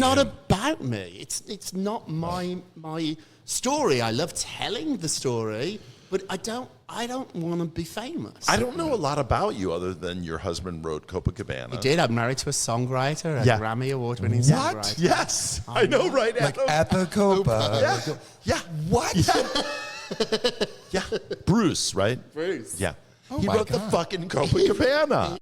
Not about me. It's not my story. I love telling the story, but I don't want to be famous. I don't know a lot about you other than your husband wrote Copacabana. He did. I'm married to a songwriter, a Grammy Award-winning What? songwriter. Yes, I know, right? Like at the Copa. Yeah. What? Yeah. Bruce, right? Bruce. Yeah. Oh He my wrote God. the fucking Copacabana.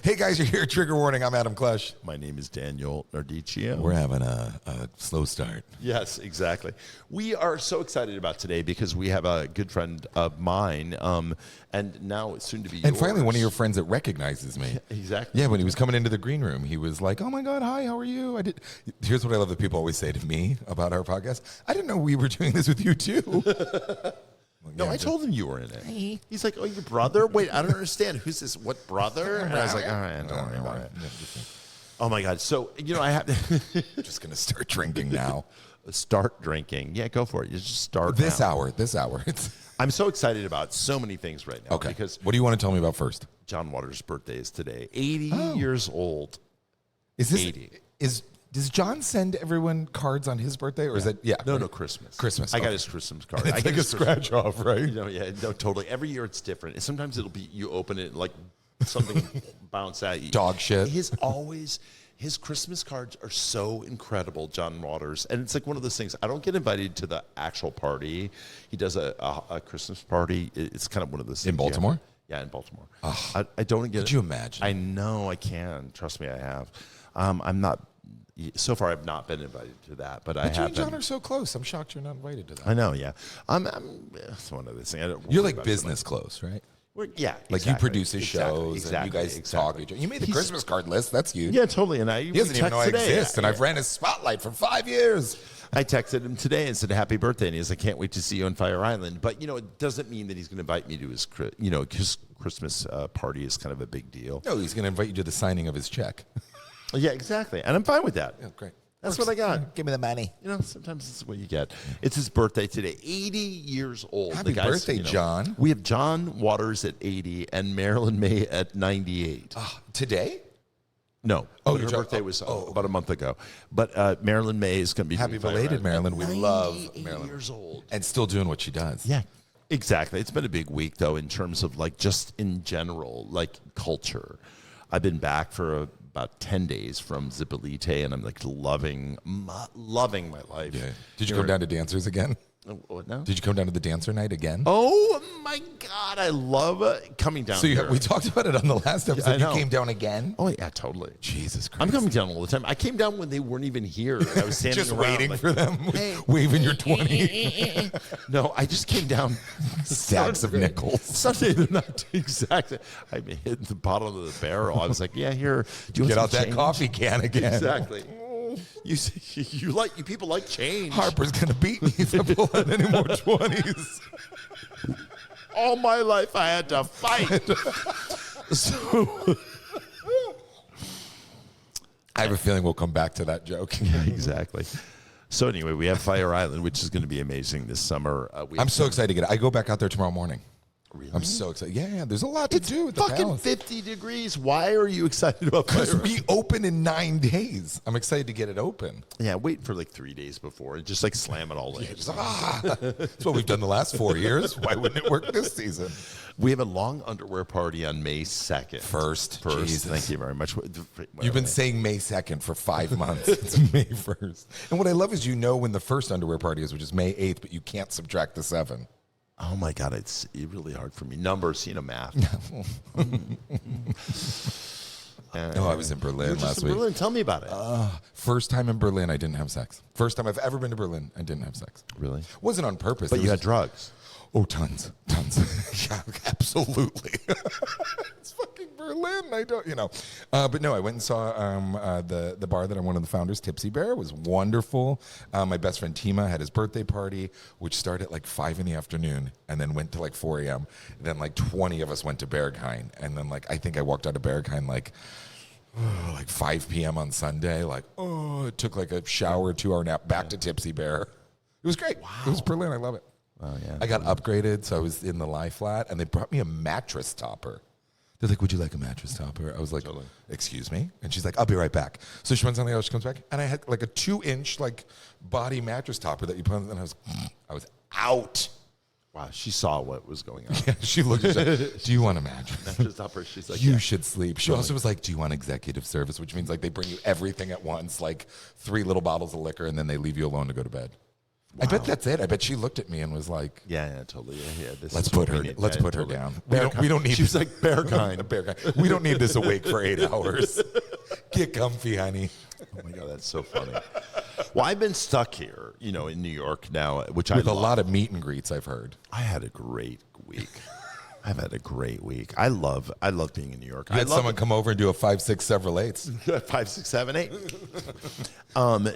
Hey guys, you're here. Trigger warning. I'm Adam Clush. My name is Daniel Nardicchio. We're having a slow start. Yes, exactly. We are so excited about today because we have a good friend of mine, and now it's soon to be yours. And finally, one of your friends that recognizes me. Exactly. Yeah, when he was coming into the green room, he was like, "Oh my God, hi, how are you?" Here's what I love that people always say to me about our podcast. I didn't know we were doing this with you too. No, I told him you were in it. He's like, "Oh, your brother? Wait, I don't understand. Who's this? What brother?" And I was like, "All right, don't worry about it." Oh my God! So I have just gonna start drinking now. Start drinking. Yeah, go for it. You just start This now. hour. I'm so excited about so many things right now. Okay. Because What do you want to tell me about first? John Waters' birthday is today. 80 years old. Is this 80. Does John send everyone cards on his birthday, or is it? Yeah, No, Christmas. Christmas. I got okay. his Christmas card. It's I like get a his scratch off, right? Totally. Every year it's different. And sometimes it'll be you open it and like something bounce at you. Dog shit. His Christmas cards are so incredible, John Waters. And it's like one of those things. I don't get invited to the actual party. He does a Christmas party. It's kind of one of those things. In Baltimore? Yeah, in Baltimore. I don't get it. Could you imagine? I know I can. Trust me, I have. I'm not. So far, I've not been invited to that, but I have. You and John been. are so close. I'm shocked you're not invited to that. I know, yeah. It's one of those things. You're like business close, right? Yeah, Like exactly. he produces Exactly, shows and you guys talk each other. You made the Christmas card list. That's huge. Yeah, totally. And He doesn't even know I exist, and I've ran his spotlight for 5 years. I texted him today and said, "Happy birthday!" And he was like, "Can't wait to see you on Fire Island." But it doesn't mean that he's going to invite me to his, his Christmas party is kind of a big deal. No, he's going to invite you to the signing of his check. Yeah, exactly. And I'm fine with that. Yeah, great. That's what I got. Give me the money. Sometimes this is what you get. It's his birthday today. 80 years old. Happy birthday, John. We have John Waters at 80 and Marilyn May at 98. Today? No. Oh, her birthday was about a month ago. But Marilyn May is going to be Happy belated, Marilyn. We love Marilyn. years old. And still doing what she does. Yeah, exactly. It's been a big week, though, in terms of like just in general, like culture. I've been back for about 10 days from Zipolite, and I'm like loving my life. Yeah. Did you come down to dancers again? What now? Did you come down to the dancer night again? Oh my God, I love coming down. So here. we talked about it on the last episode. I know. You came down again? Oh yeah, totally. Jesus Christ! I'm coming down all the time. I came down when they weren't even here. I was standing just around, waiting like, for them, waving your 20 No, I just came down. stacks of nickels. Sunday the night, exactly. I hit the bottom of the barrel. I was like, "Yeah, here, do you Get want out some that change?" coffee can again. Exactly. You people like change. Harper's gonna beat me if I pull out any more 20s. All my life I had to fight. So I have a feeling we'll come back to that joke. exactly. So anyway, we have Fire Island, which is going to be amazing this summer. I'm so excited to get it. I go back out there tomorrow morning. Really? I'm so excited. Yeah, there's a lot to do with the fucking palace. 50 degrees. Why are you excited about Fire Because Island? we open in 9 days. I'm excited to get it open. Yeah, wait for like 3 days before and just like slam it all in. That's what we've done the last 4 years. Why wouldn't it work this season? We have a long underwear party on May 2nd. First. Jesus. Thank you very much. You've been saying May 2nd for 5 months. It's May 1st. And what I love is when the first underwear party is, which is May 8th, but you can't subtract the 7. Oh my God, it's really hard for me. Numbers, math. No, I was in Berlin last week. Berlin. Tell me about it. First time in Berlin, I didn't have sex. First time I've ever been to Berlin, I didn't have sex. Really? Wasn't on purpose. But you had drugs. Oh, tons. Yeah, absolutely. It's fucking Berlin. I don't, But no, I went and saw the bar that I'm one of the founders, Tipsy Bear. It was wonderful. My best friend Tima had his birthday party, which started at like 5 in the afternoon and then went to like 4 a.m. Then like 20 of us went to Berghain. And then I think I walked out of Berghain like 5 p.m. on Sunday. It took like a shower, 2-hour nap, back to Tipsy Bear. It was great. Wow. It was Berlin. I love it. Oh, yeah. I got upgraded, so I was in the lie flat, and they brought me a mattress topper. They're like, would you like a mattress topper? I was like, excuse me? And she's like, I'll be right back. So she runs on the other, she comes back, and I had like a 2-inch like body mattress topper that you put on, and I was out. Wow, she saw what was going on. Yeah, she looked at me, do you want a mattress? Mattress topper, she's like, you should sleep. She also was like, do you want executive service? Which means like they bring you everything at once, like 3 little bottles of liquor, and then they leave you alone to go to bed. Wow. I bet that's it. I bet she looked at me and was like, yeah, totally. Yeah, let's put her down. We don't need. She was like, bear kind. Bear kind. We don't need this awake for 8 hours. Get comfy, honey. Oh my God, that's so funny. Well, I've been stuck here, in New York now, which with a lot of meet and greets, I've heard. I had a great week. I've had a great week. I love being in New York. I had someone come over and do a 5, 6, several 8s. 5, 6, 7, 8.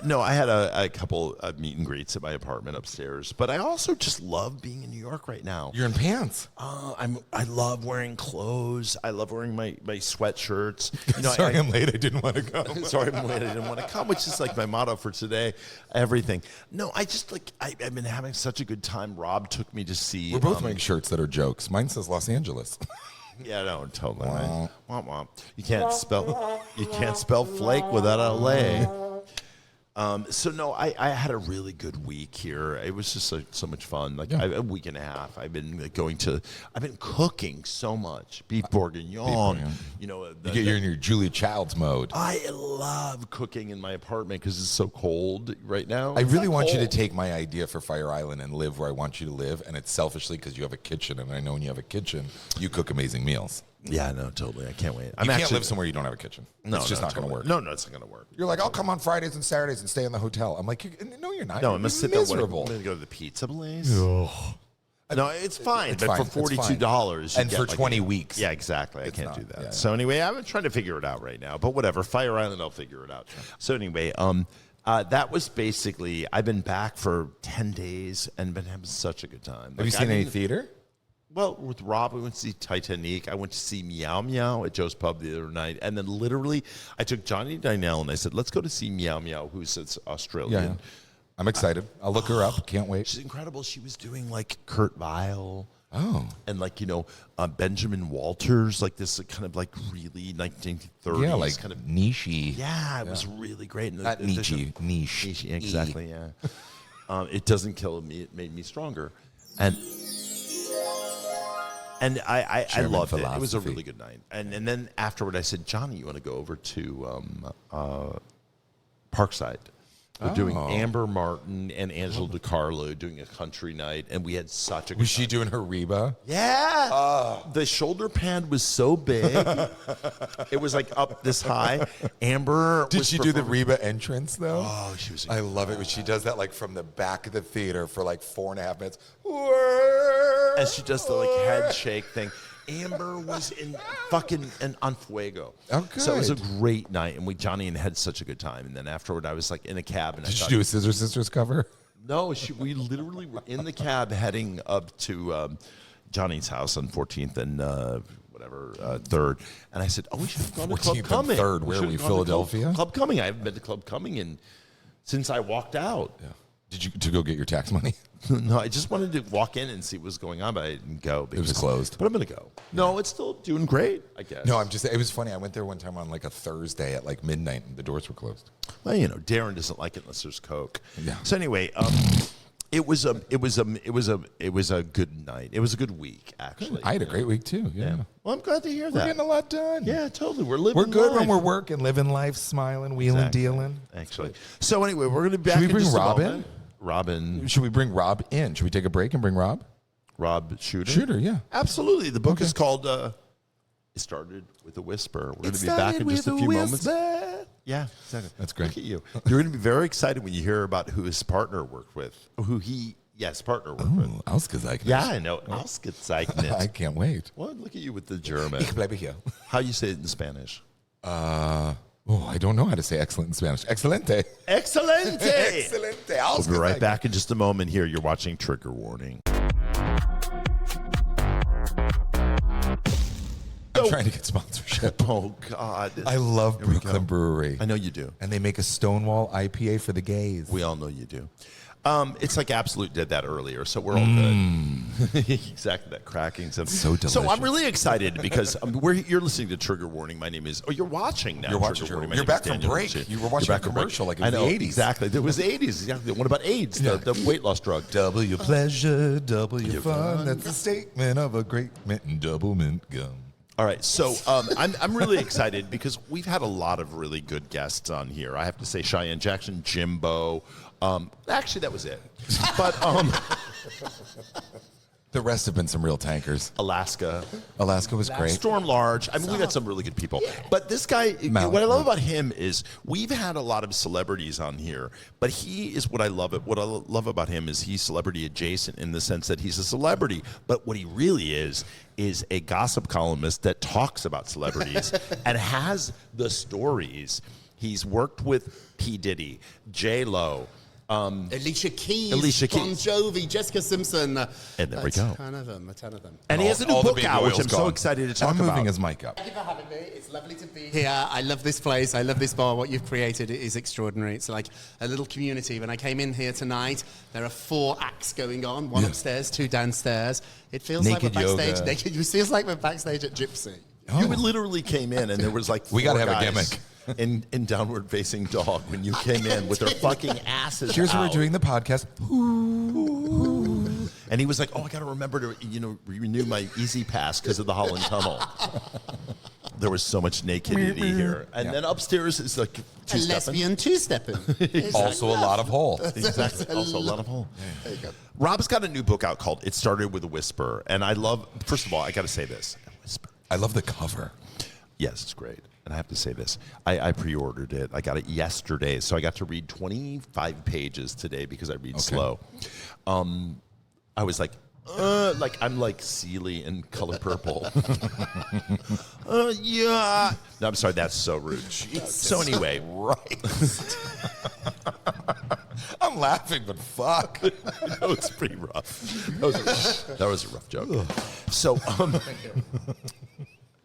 No, I had a couple of meet and greets at my apartment upstairs, but I also just love being in New York right now. You're in pants. I love wearing clothes. I love wearing my sweatshirts. Sorry, I'm late. I didn't want to come. Sorry, I'm late. I didn't want to come, which is like my motto for today. Everything. No, I just I've been having such a good time. Rob took me to see. We're both wearing shirts that are jokes. Mine says Los Angeles. Yeah, no, totally. Right. Womp womp. You can't spell flake without LA. So no, I had a really good week here. It was just so much fun. A week and a half. I've been cooking so much. Beef bourguignon. You're in your Julia Childs mode. I love cooking in my apartment because it's so cold right now. I really want you to take my idea for Fire Island and live where I want you to live, and it's selfishly because you have a kitchen, and I know when you have a kitchen, you cook amazing meals. Yeah, no, totally. I can't wait. You can't live somewhere you don't have a kitchen. It's just not going to work. No, it's not going to work. You're like, I'll come on Fridays and Saturdays and stay in the hotel. I'm like, no, you're not. No, I'm going to sit there. I'm going to go to the pizza place. No, it's fine. But for $42, and for 20 weeks. Yeah, exactly. I can't do that. Yeah. So anyway, I'm trying to figure it out right now. But whatever. Fire Island, I'll figure it out. So anyway, that was basically, I've been back for 10 days and been having such a good time. Have you seen any theater? Well, with Rob, we went to see Titanic. I went to see Meow Meow at Joe's Pub the other night. And then literally, I took Johnny Dynell and I said, let's go to see Meow Meow, who's Australian. Yeah. I'm excited. I'll look her up. Can't wait. She's incredible. She was doing like Kurt Weill. Oh. And Benjamin Walters, like this kind of like really 1930s. Yeah, like kind of niche-y. Yeah, it was really great. And not niche-y. Niche. Exactly, yeah. It doesn't kill me. It made me stronger. And I loved it. It was a really good night. And then afterward, I said, Johnny, you want to go over to Parkside? We're doing Amber Martin and Angela DiCarlo doing a country night, and we had such a good Was she doing her Reba? Yeah. The shoulder pad was so big. It was like up this high. Amber Did she do the Reba entrance, though? Oh, she was I love it when she does that like from the back of the theater for like 4.5 minutes. And she does the like head shake thing. Amber was on fuego. Oh, good. So it was a great night, and Johnny and had such a good time. And then afterward, I was like in a cab, and Did you do a Scissor Sisters cover? No, we literally were in the cab heading up to Johnny's house on 14th and 3rd, and I said, "Oh, we should have gone to Club Cumming." 3rd, where are we? Philadelphia? Club Cumming. I haven't been to Club Cumming since I walked out. Yeah. Did you to go get your tax money? No, I just wanted to walk in and see what was going on, but I didn't go. It was closed. But I'm going to go. No, it's still doing great, I guess. No, it was funny. I went there one time on like a Thursday at like midnight and the doors were closed. Well, Darren doesn't like it unless there's Coke. Yeah. So anyway, it was a good night. It was a good week, actually. I had a great week too. Yeah. Well, I'm glad to hear that. We're getting a lot done. Yeah, totally. We're good life. when we're working, living life, smiling, wheeling, dealing. Actually. So anyway, we're going to be back. Should we bring Rob in? Robin. Should we bring Rob in? Should we take a break and bring Rob? Rob Shooter? Shooter, yeah. Absolutely. The book is called It Started with a Whisper. We're going to be back in just a few moments. Yeah, exactly. That's great. Look at you. You're going to be very excited when you hear about who his partner worked with. Partner worked with. Ausgezeichnet. Yeah, I know. Ausgezeichnet. I can't wait. Well, look at you with the German. Ich bleibe hier. How you say it in Spanish? I don't know how to say excellent in Spanish. Excelente. Excelente. Excelente. We'll be right back in just a moment here. You're watching Trigger Warning. I'm trying to get sponsorship. Oh, God. I love Brooklyn Brewery. I know you do. And they make a Stonewall IPA for the gays. We all know you do. It's like Absolute did that earlier, so we're all good. Exactly, that cracking sound. So delicious. So I'm really excited because you're listening to Trigger Warning. My name is. Oh, you're watching now. You're watching. Trigger Warning. My You're name is back from Daniel break. Ritchie. You were watching a commercial like it was I know, the 80s. Exactly. It was the 80s. Exactly. What about AIDS? The weight loss drug. Double your pleasure, double your fun. That's the statement of a great mint and double mint gum. All right, so I'm really excited because we've had a lot of really good guests on here. I have to say Cheyenne Jackson, Jimbo. Actually, that was it. But The rest have been some real tankers. Alaska was great. Storm Large. I mean, we've had some really good people. But this guy, Malik. what I love about him is we've had a lot of celebrities on here, but he is what I love about him is he's celebrity adjacent in the sense that he's a celebrity. But what he really is a gossip columnist that talks about celebrities and has the stories. He's worked with P. Diddy, J-Lo, Alicia Keys, Keys. Bon Jovi, Jessica Simpson. And there we go. A ton of them. And he has a new All the book big out, which oil's I'm so gone. excited to talk I'm about. moving his mic up. Thank you for having me. It's lovely to be here. I love this place. I love this bar. What you've created is extraordinary. It's like a little community. When I came in here tonight, there are 4 acts going on, one upstairs, 2 downstairs. It feels Naked like we're yoga. backstage. It feels like we're backstage at Gypsy. You literally came in and there was like We gotta 4 have a guys gimmick. in downward facing dog when you came in with their fucking asses Here's where out. we're doing the podcast. And he was like, "Oh, I got to remember to renew my Easy Pass because of the Holland Tunnel." There was so much nakedity here, and then upstairs is like A two-stepping. lesbian two-stepping. Also a lot of hole. Exactly. Also a lot of hole. There you go. Rob's got a new book out called "It Started with a Whisper," and I love. First of all, I got to say this: whisper. I love the cover. Yes, it's great. And I have to say this. I pre-ordered it. I got it yesterday, so I got to read 25 pages today because I read slow. I was like I'm like Seeley in Color Purple. Yeah. No, I'm sorry. That's so rude. So anyway, Right. I'm laughing, but fuck. that was pretty rough. That was a rough joke. So,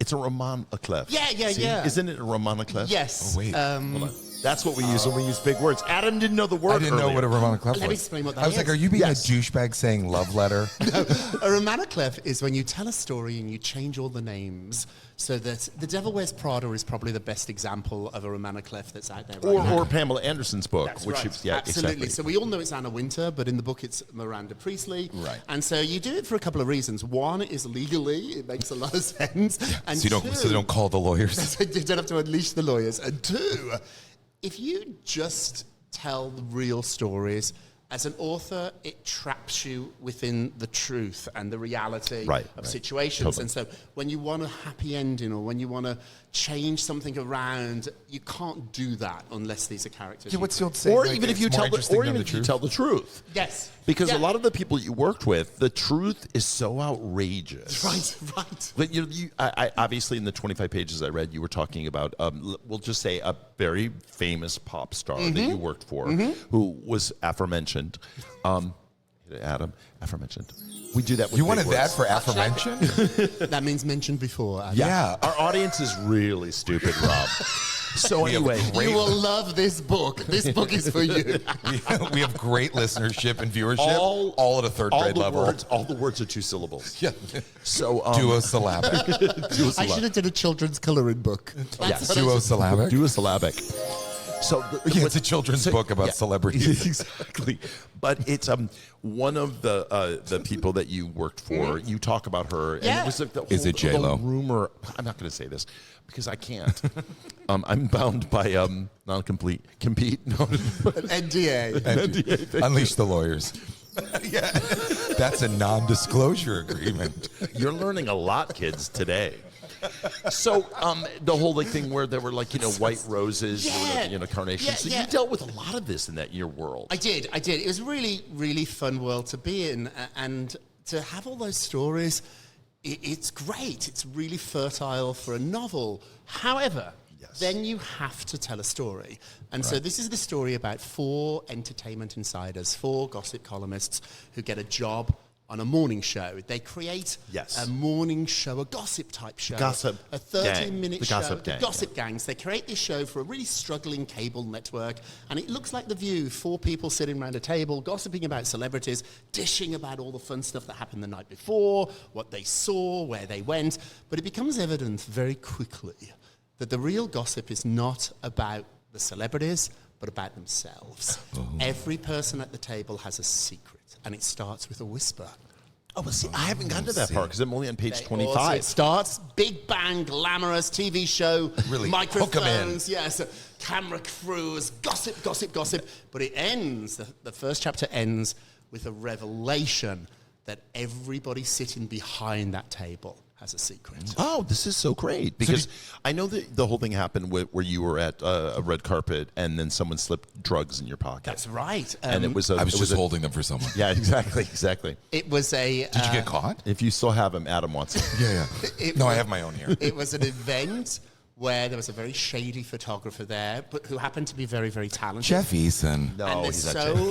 it's a roman a clef. Yeah. Isn't it a roman a clef? Yes. Oh, wait. Hold on. That's what we use when we use big words. Adam didn't know the word. I didn't know what a roman clef was. Let me explain what that I was is. like, are you being Yes. a douchebag saying love letter? A romaniclef is when you tell a story and you change all the names so that The Devil Wears Prada is probably the best example of a romaniclef that's out there right now. Or Pamela Anderson's book, That's which right. is Absolutely. exactly. So we all know it's Anna Wintour, but in the book it's Miranda Priestley. Right. And so you do it for a couple of reasons. One is legally, it makes a lot of sense. And So they don't call the lawyers. so you don't have to unleash the lawyers. And 2, if you just tell the real stories, as an author, it traps you within the truth and the reality of situations. Totally. And so when you want a happy ending or when you want to change something around, you can't do that unless these are characters. Yeah, what's the old saying? Or Like, even if it's you more tell interesting than you tell the truth. Yes. Because Yeah. a lot of the people you worked with, the truth is so outrageous. Right. But I obviously in the 25 pages I read, you were talking about, we'll just say a very famous pop star that you worked for, who was aforementioned. Adam, aforementioned. We do that with You big wanted that words. for aforementioned? That means mentioned before. Adam. Yeah. Our audience is really stupid, Rob. So We have anyway, great- You will love this book. This book is for you. we have great listenership and viewership, all at a third grade level. all the words are 2 syllables. Yeah. So Duosyllabic. I should have done a children's colouring book. Yes. Duosyllabic. Duosyllabic. So Yeah, it's a children's book about celebrities. Exactly. But it's one of the people that you worked for. You talk about her. And Yeah. it was like the Is it J-Lo? the rumor. I'm not going to say this because I can't. I'm bound by compete. No. An NDA. Unleash the lawyers. Yeah, that's a non-disclosure agreement. You're learning a lot, kids, today. So the whole thing where there were white roses, carnations. Yeah, so yeah. you dealt with a lot of this in your world. I did. It was a really, really fun world to be in. And to have all those stories, it's great. It's really fertile for a novel. However, then you have to tell a story. And so this is the story about 4 entertainment insiders, 4 gossip columnists who get a job on a morning show. They create a morning show, a gossip type show. Gossip a 30-minute show. Gossip gang. The gossip gangs. They create this show for a really struggling cable network, and it looks like The View, 4 people sitting around a table, gossiping about celebrities, dishing about all the fun stuff that happened the night before, what they saw, where they went. But it becomes evident very quickly that the real gossip is not about the celebrities, but about themselves. Every person at the table has a secret, and it starts with a whisper. Oh, well, see, I haven't gotten to that part because I'm only on page 25. It starts big bang, glamorous TV show, really microphones, yes, camera crews, gossip, gossip, gossip. But it ends, the first chapter ends with a revelation that everybody sitting behind that table has a secret. Oh, this is so great because I know that the whole thing happened where you were at a red carpet and then someone slipped drugs in your pocket. That's right. And it was I was just holding them for someone. Yeah, exactly. It was a... Did you get caught? If you still have them, Adam wants them. Yeah. I have my own here. It was an event where there was a very shady photographer there, but who happened to be very, very talented. Jeff Eason. No,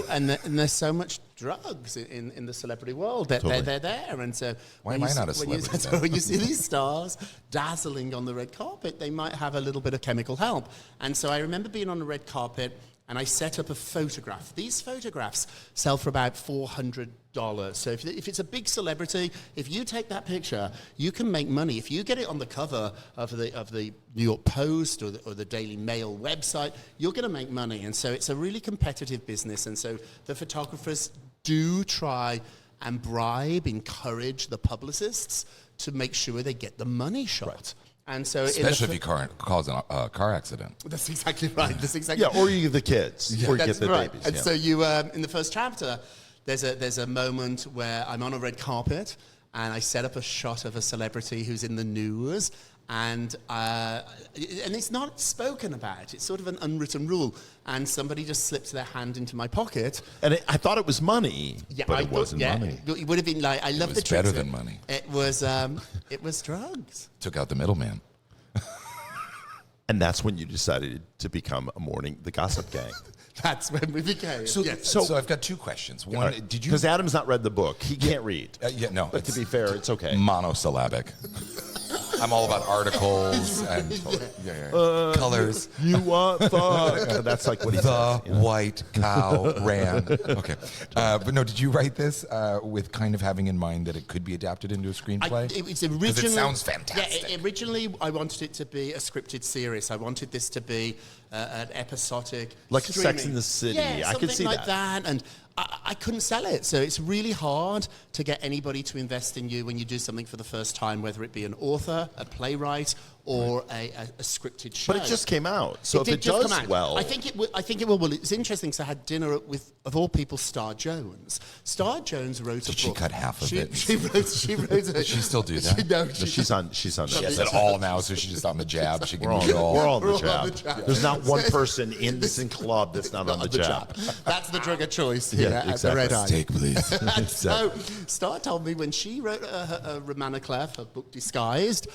and there's so much drugs in the celebrity world that they're there, and so why am I not a celebrity? When you see these stars dazzling on the red carpet, they might have a little bit of chemical help. And so I remember being on the red carpet, and I set up a photograph. These photographs sell for about $400. So if it's a big celebrity, if you take that picture, you can make money. If you get it on the cover of the New York Post or the Daily Mail website, you're going to make money. And so it's a really competitive business. And so the photographers do try and encourage the publicists to make sure they get the money shot. Right. And so especially if you cause a car accident. That's exactly right. That's exactly or you get the kids. Yeah. Or you get the babies. And so you, in the first chapter, there's a moment where I'm on a red carpet and I set up a shot of a celebrity who's in the news, and it's not spoken about. It's sort of an unwritten rule. And somebody just slipped their hand into my pocket. And I thought it was money, but it wasn't money. It would have been like, I love the trick. It was better than money. It was drugs. Took out the middleman. And that's when you decided to become the gossip gang. That's when we became. So I've got 2 questions. One, did you? Because Adam's not read the book. He can't read. No. But to be fair, it's okay. Monosyllabic. I'm all about articles and colors. You want fuck. That's like what he says. The white cow ran. Okay. But no, did you write this with kind of having in mind that it could be adapted into a screenplay? It sounds fantastic. Yeah, originally I wanted it to be a scripted series. I wanted this to be an episodic, like Sex in the City. I could see like that. And I couldn't sell it. So it's really hard to get anybody to invest in you when you do something for the first time, whether it be an author, a playwright, or a scripted show. But it just came out. So if it does well... I think it will. Well, it's interesting because I had dinner with, of all people, Star Jones. Star Jones wrote a book. Did she cut half of it? She wrote Does she still do that? She's on She has it all now, so she's just on the jab. She can do it all. We're all on the jab. There's not one person in this club that's not on the jab. That's the drug of choice here at the Red Eye. Take, please. So Star told me when she wrote a Romana Clef, her book Disguised,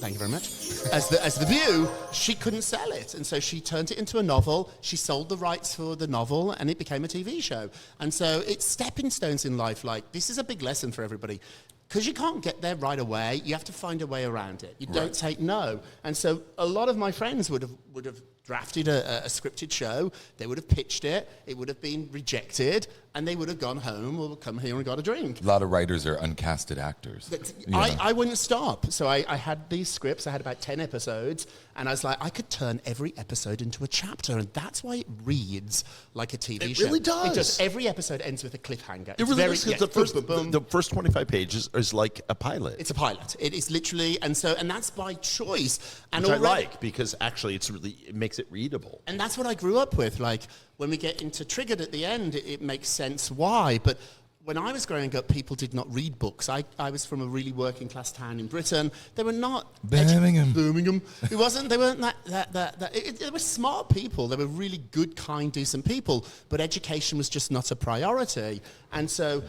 thank you very much, as the View, she couldn't sell it. And so she turned it into a novel. She sold the rights for the novel, and it became a TV show. And so it's stepping stones in life. Like, this is a big lesson for everybody. Because you can't get there right away, you have to find a way around it. You don't take no. And so a lot of my friends would have drafted a scripted show, they would have pitched it, it would have been rejected, and they would have gone home or come here and got a drink. A lot of writers are uncasted actors. I wouldn't stop. So I had these scripts, I had about 10 episodes, and I was like, I could turn every episode into a chapter, and that's why it reads like a TV show. It really does. It does. Every episode ends with a cliffhanger. It really does. The first 25 pages is like a pilot. It's a pilot. It is literally, and that's by choice. And which I like, because actually it makes it readable. And that's what I grew up with. Like, when we get into Triggered at the end, it makes sense why. But when I was growing up, people did not read books. I was from a really working class town in Britain. They were not Birmingham. It wasn't. They weren't they were smart people. They were really good, kind, decent people. But education was just not a priority. And so,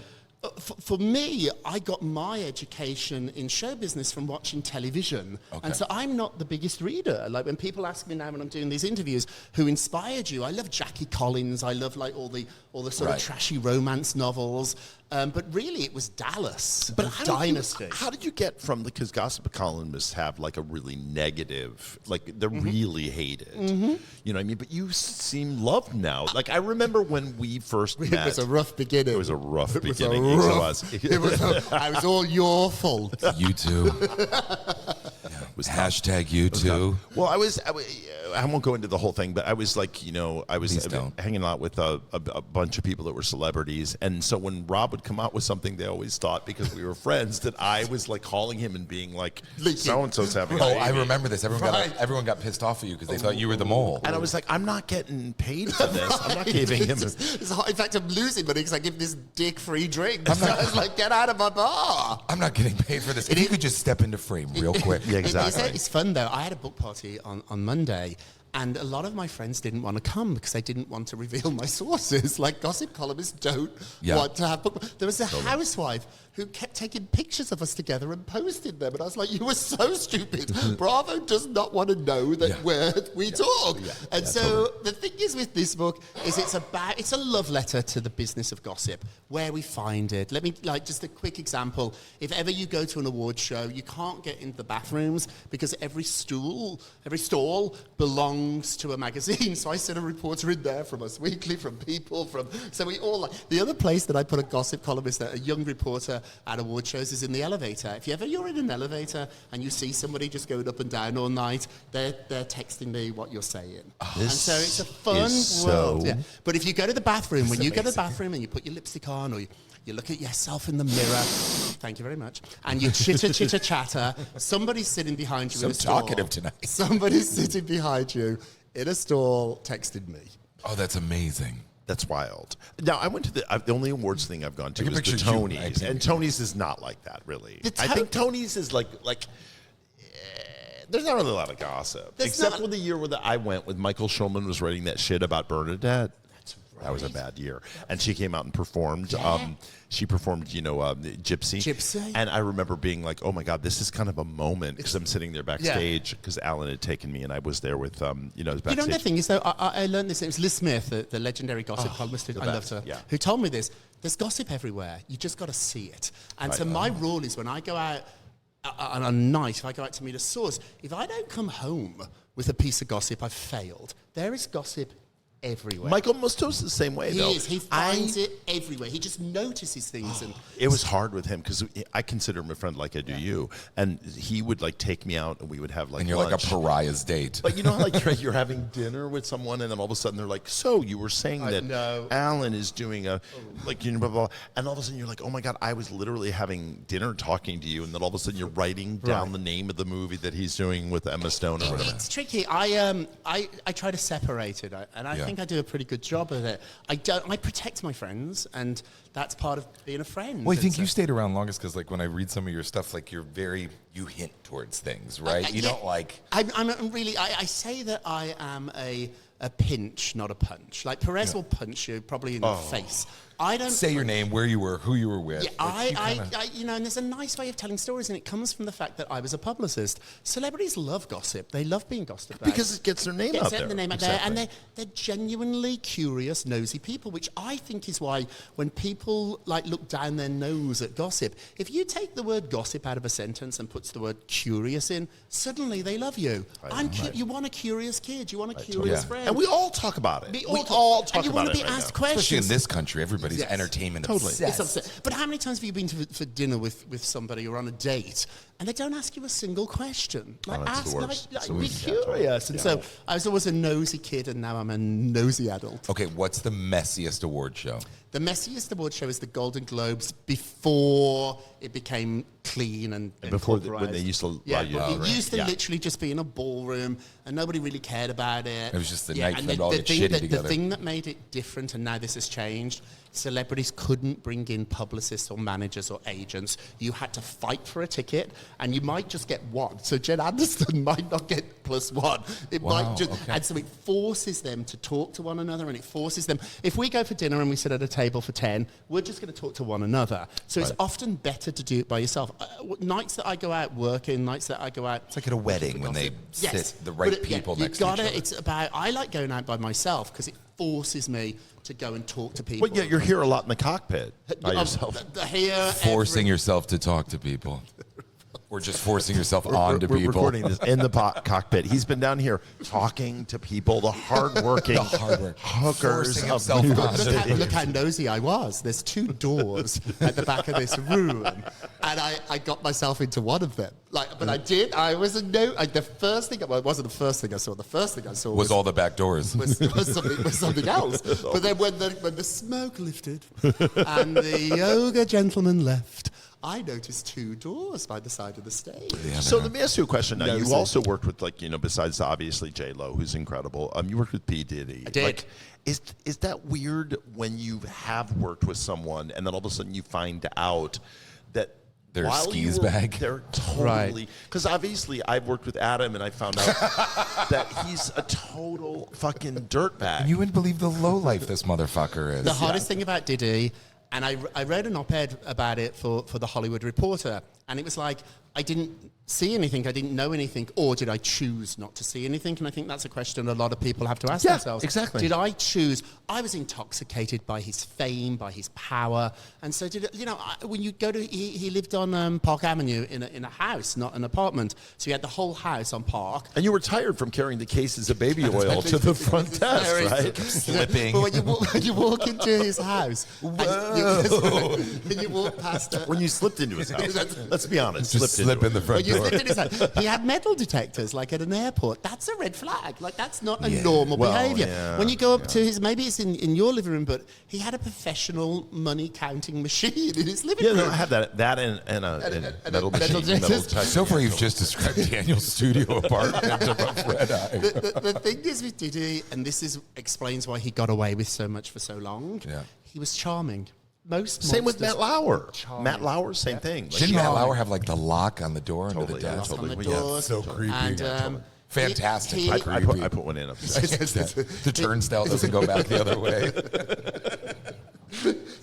for me, I got my education in show business from watching television. Okay. And so I'm not the biggest reader. Like, when people ask me now when I'm doing these interviews, who inspired you? I love Jackie Collins. I love like all the sort of trashy romance novels. But really, it was Dallas, But Dynasty. How did you get from, because gossip columnists have like a really negative, like they're really hated. You know what I mean? But you seem loved now. Like I remember when we first met. It was a rough beginning. It was a rough beginning. It was I was all your fault. You too. Hashtag you too. Well, I won't go into the whole thing, but I was like, I was hanging out with a bunch of people that were celebrities. And so when Rob would come out with something, they always thought, because we were friends, that I was like calling him and being like, so-and-so's having a baby. I remember this. Everyone got pissed off at you because they thought you were the mole. And I was like, I'm not getting paid for this. I'm not giving him. In fact, I'm losing money because I give this dick free drinks. I was like, get out of my bar. I'm not getting paid for this. If you could just step into frame real quick. Yeah, exactly. It's fun, though. I had a book party on Monday, and a lot of my friends didn't want to come because they didn't want to reveal my sources. Like, gossip columnists don't want to have book. There was a housewife who kept taking pictures of us together and posted them. And I was like, you were so stupid. Bravo does not want to know that we talk. And so the thing is with this book is it's a love letter to the business of gossip, where we find it. Let me, just a quick example. If ever you go to an award show, you can't get into the bathrooms because every stall belongs to a magazine. So I sent a reporter in there from Us Weekly, from People, so we all the other place that I put a gossip columnist, a young reporter at award shows, is in the elevator. If you're in an elevator and you see somebody just going up and down all night, they're texting me what you're saying. And so it's a fun world. Yeah. But if you go to the bathroom, go to the bathroom and you put your lipstick on, or you look at yourself in the mirror, thank you very much, and you chitter chatter, somebody's sitting behind you in a stall. Talkative tonight. Somebody's sitting behind you in a stall texting me. Oh, that's amazing. That's wild. Now, I went to the only awards thing I've gone to is the Tonys, and Tonys is not like that, really. I think Tonys is like there's not really a lot of gossip, except for the year where I went with Michael Schulman was writing that shit about Bernadette. That was a bad year. And she came out and performed. She performed, Gypsy. And I remember being like, oh, my God, this is kind of a moment, because I'm sitting there backstage because Alan had taken me and I was there with, backstage. The thing is, though, I learned this. It was Liz Smith, the legendary gossip columnist, I loved her, who told me this. There's gossip everywhere. You just got to see it. And so my rule is, when I go out on a night, if I go out to meet a source, if I don't come home with a piece of gossip, I've failed. There is gossip everywhere. Michael Mosto's the same way, though. He finds it everywhere. He just notices things. And it was hard with him because I consider him a friend like I do you. And he would take me out and we would have and you're lunch. Like a pariah's date. But you're having dinner with someone and then all of a sudden they're like, so you were saying that Alan is doing a, blah, blah, blah. And all of a sudden you're like, oh my God, I was literally having dinner talking to you. And then all of a sudden you're writing down the name of the movie that he's doing with Emma Stone or whatever. It's tricky. I try to separate it. And I think I do a pretty good job of it. I protect my friends, and that's part of being a friend. Well, I think you stayed around longest because, when I read some of your stuff, you hint towards things, right? You don't like. I say that I am a pinch, not a punch. Perez will punch you probably in the face. I don't say your name, where you were, who you were with. Yeah, and there's a nice way of telling stories, and it comes from the fact that I was a publicist. Celebrities love gossip; they love being gossiped about because it gets their name out there. And they're genuinely curious, nosy people, which I think is why when people look down their nose at gossip, if you take the word gossip out of a sentence and puts the word curious in, suddenly they love you. You want a curious kid, you want a curious friend, and we all talk about it. We all talk about it. And you want to be asked questions, especially in this country. Everybody's entertainment obsessed. But how many times have you been for dinner with somebody or on a date and they don't ask you a single question? Be curious. And so I was always a nosy kid, and now I'm a nosy adult. Okay, what's the messiest award show? The messiest award show is the Golden Globes before it became clean and before when they used to it used to literally just be in a ballroom and nobody really cared about it. It was just the night for them all get shitty together. The thing that made it different, and now this has changed, celebrities couldn't bring in publicists or managers or agents. You had to fight for a ticket, and you might just get one. So Jen Anderson might not get +1. It might just, and so it forces them to talk to one another, and it forces them. If we go for dinner and we sit at a table for 10, we're just going to talk to one another. So it's often better to do it by yourself. Nights that I go out working, nights that I go out, it's like at a wedding when they sit the right people next to each other. It's about. I like going out by myself because it forces me to go and talk to people. Well, yeah, you're here a lot in the cockpit by yourself. Forcing yourself to talk to people. Or just forcing yourself onto people. We're recording this in the cockpit. He's been down here talking to people, the hardworking hookers of New York City. Look how nosy I was. There's 2 doors at the back of this room, and I got myself into one of them. But I did. I was the first thing. Well, it wasn't the first thing I saw. The first thing I saw was all the back doors. Was something else. But then when the smoke lifted and the yoga gentleman left, I noticed 2 doors by the side of the stage. Yeah, so let me ask you a question. Now, you also worked with, besides obviously J-Lo, who's incredible, you worked with P. Diddy. I did. Is that weird when you have worked with someone and then all of a sudden you find out that they're a skis bag? They're totally... Because obviously I've worked with Adam and I found out that he's a total fucking dirtbag. You wouldn't believe the lowlife this motherfucker is. The hardest thing about Diddy... And I read an op-ed about it for The Hollywood Reporter, and it was like, I didn't see anything, I didn't know anything, or did I choose not to see anything? And I think that's a question a lot of people have to ask themselves. Exactly. Did I choose? I was intoxicated by his fame, by his power, and so when you go to, he lived on Park Avenue in a house, not an apartment, so he had the whole house on Park. And you were tired from carrying the cases of baby oil to the front desk, right? Slipping. But when you walk into his house, and you walk past when you slipped into his house, let's be honest, slip in the front door. He had metal detectors, like at an airport. That's a red flag. Like, that's not a normal behavior. Yeah, when you go up to his, maybe it's in your living room, but he had a professional money counting machine in his living room. Yeah, no, I have that and a metal machine. So far, you've just described Daniel's studio apartment above Red Eye. The thing is with Diddy, and explains why he got away with so much for so long, he was charming. Same with Matt Lauer. Matt Lauer, same thing. Didn't Matt Lauer have the lock on the door under the desk? So creepy. And, fantastic. I put one in upstairs. The turnstile doesn't go back the other way.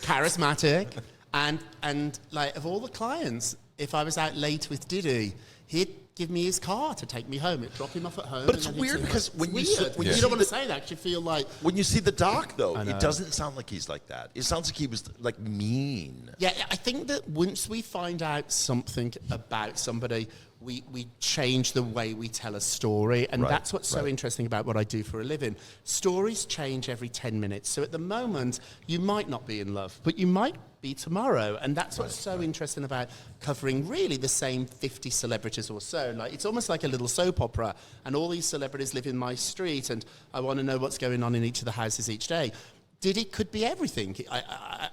Charismatic, and of all the clients, if I was out late with Diddy, he'd give me his car to take me home. It'd drop him off at home. But it's weird because when you don't want to say that, 'cause you feel like... When you see the doc, though, it doesn't sound like he's like that. It sounds like he was, mean. Yeah, I think that once we find out something about somebody, we change the way we tell a story, and that's what's so interesting about what I do for a living. Stories change every 10 minutes. So at the moment, you might not be in love, but you might be tomorrow, and that's what's so interesting about covering really the same 50 celebrities or so. It's almost like a little soap opera, and all these celebrities live in my street, and I want to know what's going on in each of the houses each day. Diddy could be everything.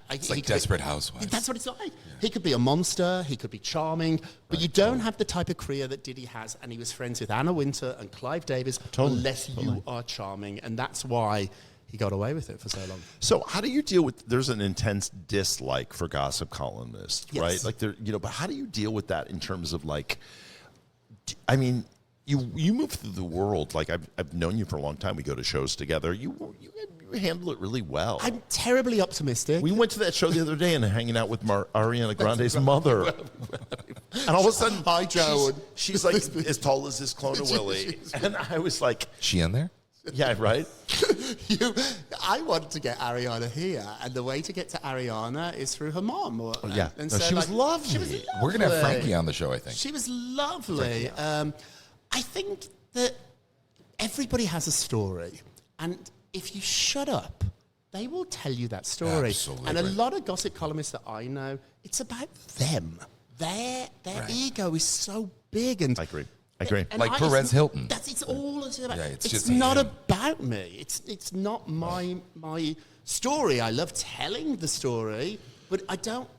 It's like Desperate Housewives. That's what it's like. Yeah. He could be a monster, he could be charming, but you don't have the type of career that Diddy has, and he was friends with Anna Wintour and Clive Davis, unless you are charming, and that's why he got away with it for so long. So how do you deal with, there's an intense dislike for gossip columnists, right? But how do you deal with that in terms of you move through the world. I've known you for a long time. We go to shows together. You handle it really well. I'm terribly optimistic. We went to that show the other day and hanging out with Ariana Grande's mother. And all of a sudden, hi, Joe. She's like as tall as this clone of Willie. And I was like, she in there? Yeah, right. I want to get Ariana here, and the way to get to Ariana is through her mom. She was lovely. We're gonna have Frankie on the show, I think. She was lovely. I think that everybody has a story, and if you shut up, they will tell you that story. Absolutely. And a lot of gossip columnists that I know, it's about them. Their ego is so big, and I agree. And like Perez Hilton. It's all it's about. Yeah, it's not about me. It's not my story. I love telling the story, but I don't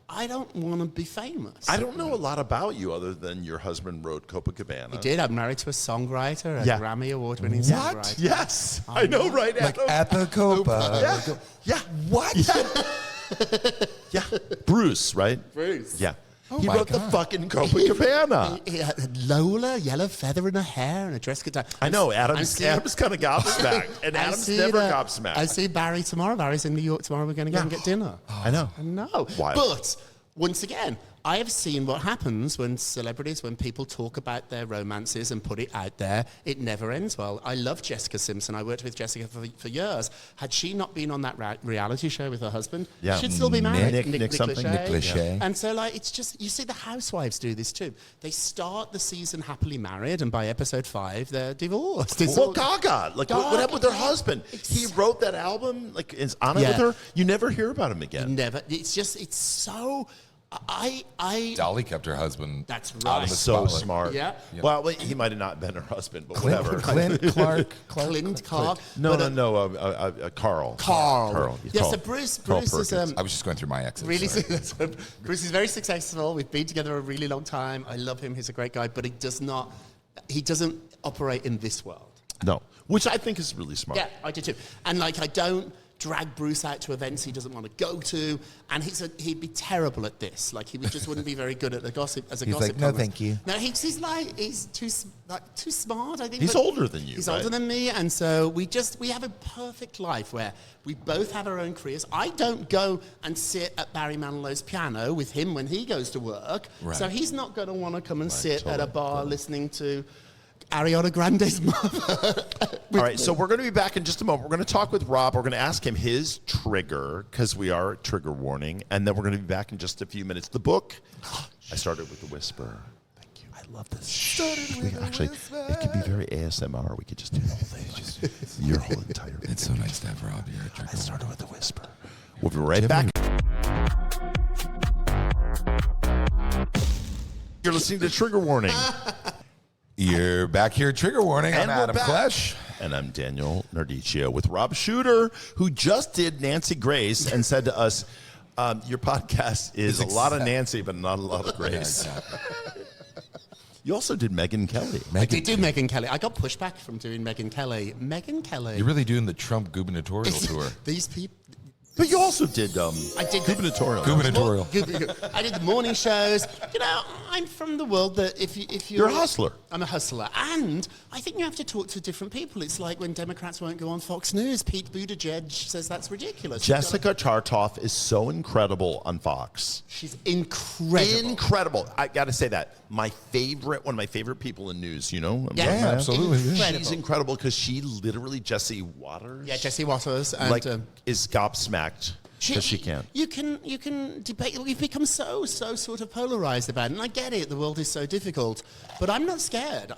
want to be famous. I don't know a lot about you other than your husband wrote Copacabana. He did. I'm married to a songwriter, a Grammy Award-winning songwriter. What? Yes. I know, right? Like at the Copa. Yeah. What? Yeah. Bruce, right? Bruce. Yeah. He wrote the fucking Copacabana. He had Lola, yellow feather in her hair, and a dress could. I know, Adam's kind of gobsmacked, and Adam's never gobsmacked. I see Barry tomorrow. Barry's in New York tomorrow. We're going to go and get dinner. I know. Wild. But once again, I have seen what happens when people talk about their romances and put it out there. It never ends well. I love Jessica Simpson. I worked with Jessica for years. Had she not been on that reality show with her husband, she'd still be married. Nick Lachey. And so, like, it's just, you see the housewives do this too. They start the season happily married, and by episode 5, they're divorced. Gaga. Like, what happened with her husband? He wrote that album, like, is on it with her. You never hear about him again. Never. It's just, it's so... Dolly kept her husband. That's right. Out of the So spotlight. smart. Yeah. Well, he might have not been her husband, but whatever. Clint Clark. Carl. Carl. He's Yes, Carl. so Bruce Perkins. is I was just going through my exes. really. sorry. Bruce is very successful. We've been together a really long time. I love him. He's a great guy, but he doesn't operate in this world. No, which I think is really smart. Yeah, I do too. And like, I don't drag Bruce out to events he doesn't want to go to, and he'd be terrible at this. Like, he just wouldn't be very good at the gossip as a He's gossip. like, no, columnist. thank you. No, he's too smart. I think He's older than you. He's right? older than me, and so we have a perfect life where we both have our own careers. I don't go and sit at Barry Manilow's piano with him when he goes to work, so he's not going to want to come and sit at a bar listening to Ariana Grande's mother. All right, so we're going to be back in just a moment. We're going to talk with Rob. We're going to ask him his trigger, because we are at trigger warning, and then we're going to be back in just a few minutes. The book, I started with The Whisper. Thank you. I love this. Actually, it could be very ASMR. We could just do the whole thing. Just your whole entire. It's so nice to have Rob here. I started with The Whisper. We'll be right back. You're listening to Trigger Warning. You're back here, Trigger Warning. I'm Adam Klesch. And I'm Daniel Nardicchio with Rob Shooter, who just did Nancy Grace and said to us, your podcast is a lot of Nancy, but not a lot of Grace. Yeah, exactly. You also did Megyn Kelly. I did do Megyn Kelly. I got pushback from doing Megyn Kelly. Megyn Kelly. You're really doing the Trump gubernatorial tour. These people. But you also did I did gubernatorial. I did the morning shows. You know, I'm from the world that if you're a hustler. I'm a hustler, and I think you have to talk to different people. It's like when Democrats won't go on Fox News. Pete Buttigieg says that's ridiculous. Jessica Chartoff is so incredible on Fox. She's incredible. Incredible. I got to say that. One of my favorite people in news, you know? Yeah, absolutely. Incredible. She's incredible because she literally, Jesse Waters. Yeah, Jesse Waters. And, is gobsmacked because she can't. You can debate. We've become so sort of polarized about it. And I get it. The world is so difficult. But I'm not scared.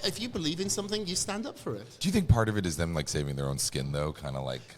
If you believe in something, you stand up for it. Do you think part of it is them like saving their own skin though?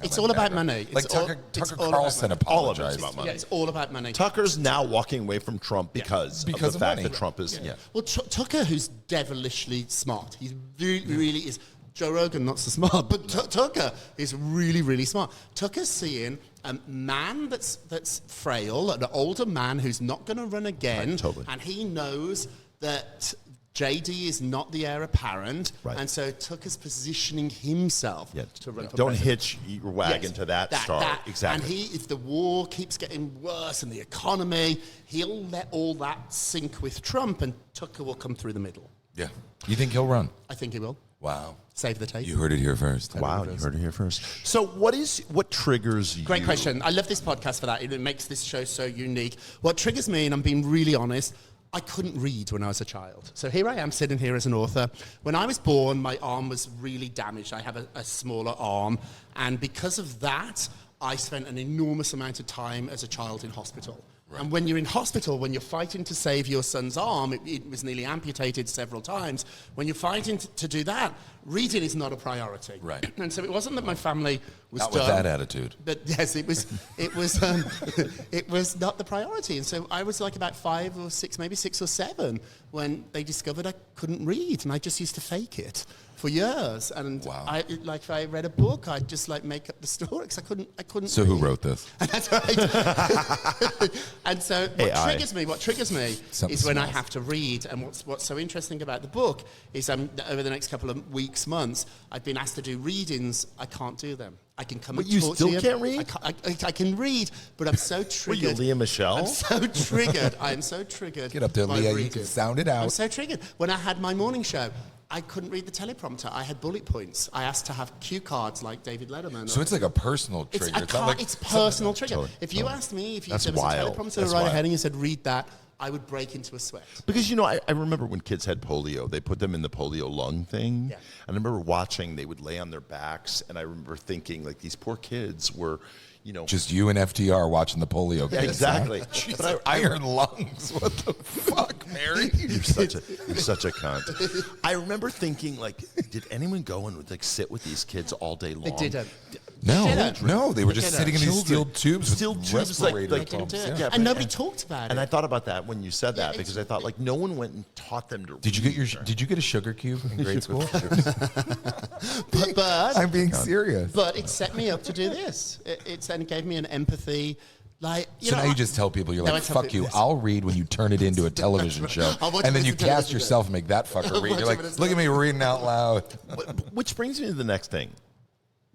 It's all about money. Like Tucker Carlson apologized. All of it's about money. Yeah, it's all about money. Tucker's now walking away from Trump because of the fact money. that Trump is. Yeah. Well, Tucker, who's devilishly smart. He really is. Joe Rogan, not so smart, but Tucker is really, really smart. Tucker's seeing a man that's frail, an older man who's not going to run again, Right, totally. and he knows that JD is not the heir apparent, Right. and so Tucker's positioning himself to run for Don't president. hitch your wagon to that star. Exactly. And if the war keeps getting worse and the economy, he'll let all that sink with Trump, and Tucker will come through the middle. Yeah. You think he'll run? I think he will. Wow. Save the tape. You heard it here first. Wow, you heard it here first. So what triggers you? Great question. I love this podcast for that. It makes this show so unique. What triggers me, and I'm being really honest, I couldn't read when I was a child. So here I am sitting here as an author. When I was born, my arm was really damaged. I have a smaller arm. And because of that, I spent an enormous amount of time as a child in hospital. Right. And when you're in hospital, when you're fighting to save your son's arm, it was nearly amputated several times. When you're fighting to do that, reading is not a priority. Right. And so it wasn't that my family was Not with that attitude. But yes, it was it was not the priority. And so I was like about 5 or 6, maybe 6 or 7, when they discovered I couldn't read, and I just used to fake it for years. And wow. if I read a book, I'd just like make up the story because I couldn't. So read. who wrote this? That's right. And so what triggers me is when I have to read. And what's so interesting about the book is over the next couple of weeks, months, I've been asked to do readings. I can't do them. I can come But and you talk still to you. can't read? I can read, but I'm so triggered. What are you, Leah Michelle? I'm so triggered. I am so triggered. Get up there, by Leah. You reading. can sound it out. I'm so triggered. When I had my morning show, I couldn't read the teleprompter. I had bullet points. I asked to have cue cards like David Letterman. So it's like a personal trigger. It's personal trigger. Totally. If you asked me, if That's there was wild. a teleprompter That's right wild. ahead and you said, read that, I would break into a sweat. Because, I remember when kids had polio, they put them in the polio lung thing. Yeah. And I remember watching, they would lay on their backs, and I remember thinking, like, these poor kids were, Just you and FDR watching the polio kids. exactly. But iron lungs. What the fuck, Mary? You're such a cunt. I remember thinking, like, did anyone go and sit with these kids all day long? They didn't. No, they were just sitting in these steel tubes. Steel with tubes, like, respirator Didn't pumps, do it. yeah. And nobody talked about it. And I thought about that when you said that, Yeah, because I thought, like, no one went and taught them to Did you get a sugar cube in grade school? but I'm being serious. But it set me up to do this. And it gave me an empathy. Like, So now you just tell people, you're No, like, I tell fuck people you, this. I'll read when you turn it into a television show. I'll watch And then it you as a cast television yourself and make that fucker read. watch You're it like, as a look at me reading out loud. Which brings me to the next thing.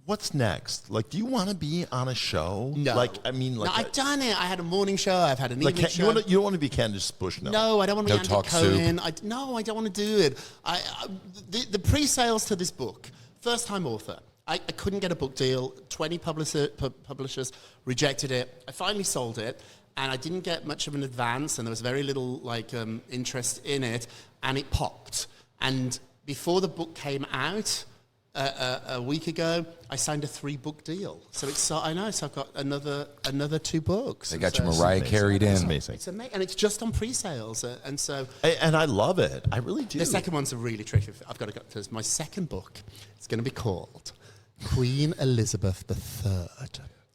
What's next? Like, do you want to be on a show? No. Like, I mean, like, No, I've done it. I had a morning show. I've had an like evening show. you don't want to be Candace Bush now. No, I don't want to No be Andy talk Cohen. No, I don't want to do it. The pre-sales to this book, first-time author. I couldn't get a book deal. 20 publishers rejected it. I finally sold it, and I didn't get much of an advance, and there was very little interest in it, and it popped. And before the book came out, a week ago, I signed a 3-book deal. So I've got another 2 books. They got your Mariah carried in. It's amazing. It's amazing, and it's just on pre-sales, and so. And I love it. I really do. The second one's a really tricky. I've got to go. There's my second book. It's going to be called Queen Elizabeth III.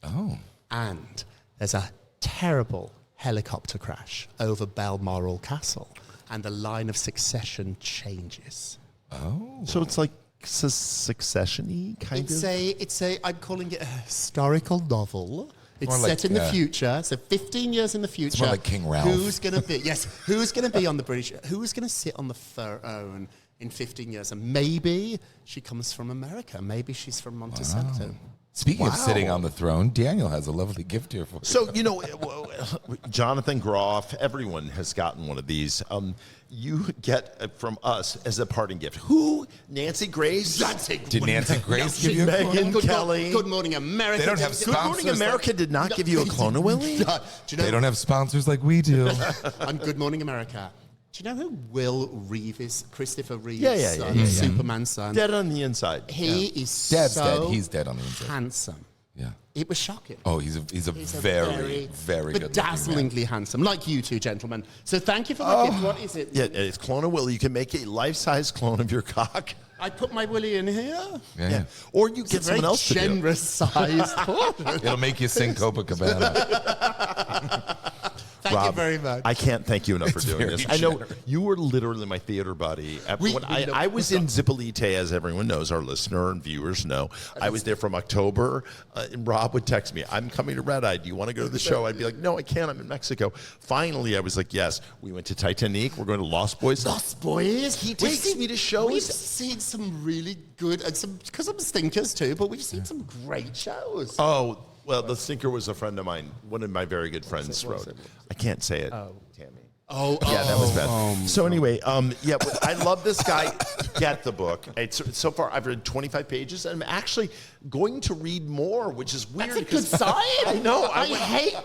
Oh. And there's a terrible helicopter crash over Balmoral Castle, and the line of succession changes. Oh. So it's like succession-y, kind of? I'm calling it a historical novel. It's more set like, in the future, so 15 years in the future. more like King Ralph. Who's going to be? Yes, who's going to be on the British? Who's going to sit on the throne in 15 years? And maybe she comes from America. Maybe she's from Montesanto. Wow. Speaking of sitting on the throne, Daniel has a lovely gift here for you. So, Jonathan Groff, everyone has gotten one of these. You get from us as a parting gift. Who? Nancy Grace? Did Nancy Grace give you a Megan clone? Kelly? Good Morning America. They don't have Good sponsors. Morning America did not give you a clone of Willie? Do you know, They don't have sponsors like we do. on Good Morning America. Do you know who Will Reeve is? Christopher Reeve's Yeah. son, Superman's son. Dead on the inside. He is Dad's so dead. He's dead on the inside. handsome. Yeah. It was shocking. Oh, he's a very, very good bedazzlingly handsome, like you two gentlemen. So thank you for my gift. What is it? Yeah, it's clone of Willie. You can make a life-size clone of your cock. I put my Willie in here. Yeah. Or you It's get a very someone else to do it. generous sized portrait. It'll make you sing Copacabana. Thank you Rob, very much. I can't thank you enough for doing very this. I know generous. you were literally my theater buddy. I was in Zipolite, as everyone knows, our listener and viewers know. I was there from October, and Rob would text me, I'm coming to Red Eye. Do you want to go to the show? I'd be like, no, I can't. I'm in Mexico. Finally, I was like, yes. We went to Titanic. We're going to Lost Boys. Lost Boys. He takes me to shows. We've seen some really good, and some stinkers too, but we've seen some great shows. Oh, well, the stinker was a friend of mine. One of my very good friends wrote. I can't say it. Oh, Tammy. Yeah, that was bad. So anyway, but I love this guy. Get the book. So far, I've read 25 pages, and I'm actually going to read more, which is weird. That's a good sign. I know.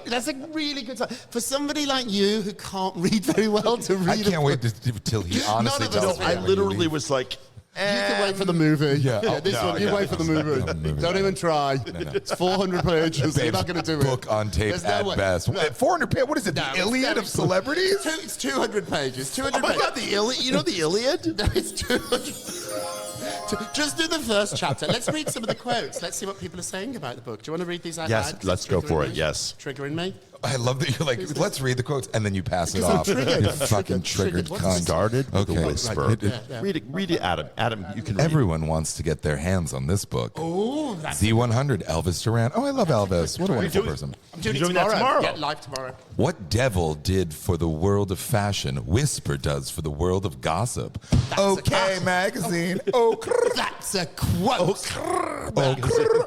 That's a really good sign. For somebody like you who can't read very well to read I can't wait till he honestly None of us tells me. I when you literally leave. was like, You can wait for the movie. Yeah. Oh, this no, one. You yeah, wait for the no, movie. no, movie, Don't no. even try. It's 400 pages. You're not going to do it. Book on tape There's no at way. best. No. 400 pages? What is it, No, the Iliad of celebrities? It's 200 pages. 200 oh my pages. God, the Iliad. You know the Iliad? No, it's 200. Just do the first chapter. Let's read some of the quotes. Let's see what people are saying about the book. Do you want to read these out Yes, loud? 'Cause let's it's go for triggering it, me? yes. Triggering me. I love that you're like, let's read the quotes, and then you pass it Because I'm off. triggered. You I'm fucking triggered. triggered What's cunt. Started with Okay. a whisper. Right. Yeah. Read it, Adam. Adam, you can read. Everyone wants to get their hands on this book. Oh, that's Z100, Elvis Duran. Oh, I love Elvis. What a wonderful person. I'm doing You're it doing that tomorrow. Get live tomorrow. What devil did for the world of fashion, Whisper does for the world of gossip. That's Okay, magazine. Oh, That's a quote.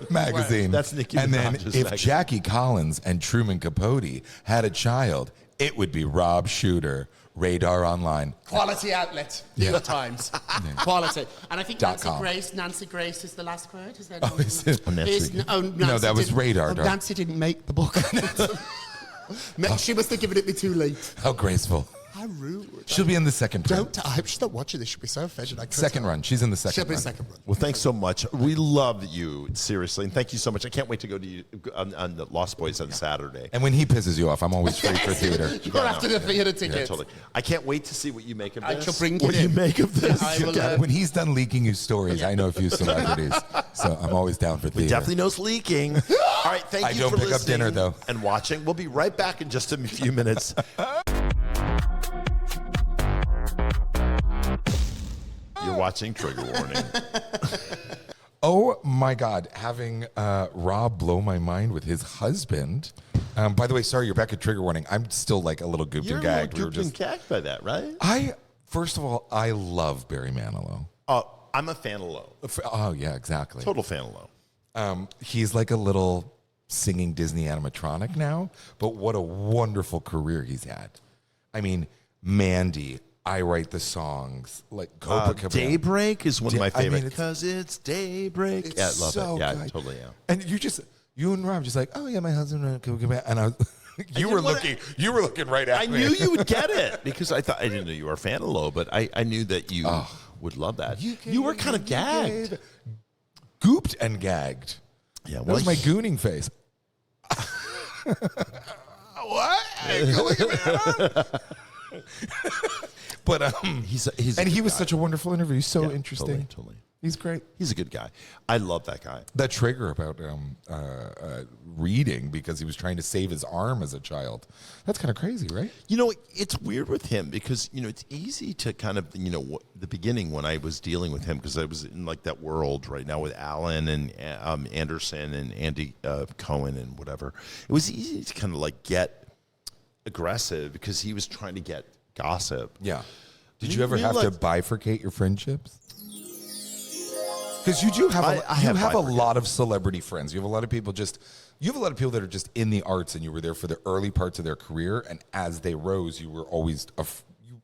magazine. That's Nicki And then Minaj's if magazine. Jackie Collins and Truman Capote had a child, it would be Rob Shooter, Radar Online. Quality outlet. New York Times. Quality. And I think Nancy Grace is the last quote. Is that No, that was Radar. Nancy didn't make the book. She must have given it me too late. How graceful. How rude. She'll be in the second run. I hope she's not watching this. She'll be so offended. Second run. She's in the second She'll be run. second run. Well, thanks so much. We love you, seriously, and thank you so much. I can't wait to go to you on the Lost Boys on Saturday. And when he pisses you off, I'm always free for theater. You're after the theater tickets. Yeah, totally. I can't wait to see what you make of this. I shall bring what it you in. make of this. I will, When he's done leaking you stories, I know a few celebrities, so I'm always down for theater. Definitely knows leaking. All right, thank you don't for pick up listening dinner, though. and watching. We'll be right back in just a few minutes. You're watching Trigger Warning. Oh my God, having Rob blow my mind with his husband. By the way, sorry, you're back at Trigger Warning. I'm still like a little gooped You're and gagged. a little gooped and gagged by that, right? First of all, I love Barry Manilow. I'm a fan of Lowe. Oh yeah, exactly. Total fan of Lowe. He's like a little singing Disney animatronic now, but what a wonderful career he's had. I mean, Mandy, I Write the Songs, like Copacabana. Daybreak is one of my favorite. mean, Because it's daybreak. It's Yeah, I love so it. Yeah, good. totally am. And you and Rob just like, oh yeah, my husband wrote Copacabana, and I was, you were looking right at I me. knew you would get it because I didn't know you were a fan of Lowe, but I knew that you would love that. You were kind of gagged. Gooped and gagged. Yeah, That was my gooning face. What? Look at me. But he was such a wonderful interview. He's so interesting. Totally. He's great. He's a good guy. I love that guy. That trigger about reading because he was trying to save his arm as a child. That's kind of crazy, right? You know, it's weird with him because, it's easy to kind of, the beginning when I was dealing with him, because I was in like that world right now with Alan and Anderson and Andy Cohen and whatever. It was easy to kind of like get aggressive because he was trying to get gossip. Yeah. Did you ever have to bifurcate your friendships? Because you do have a lot of celebrity friends. You have a lot of people that are just in the arts, and you were there for the early parts of their career, and as they rose, you were always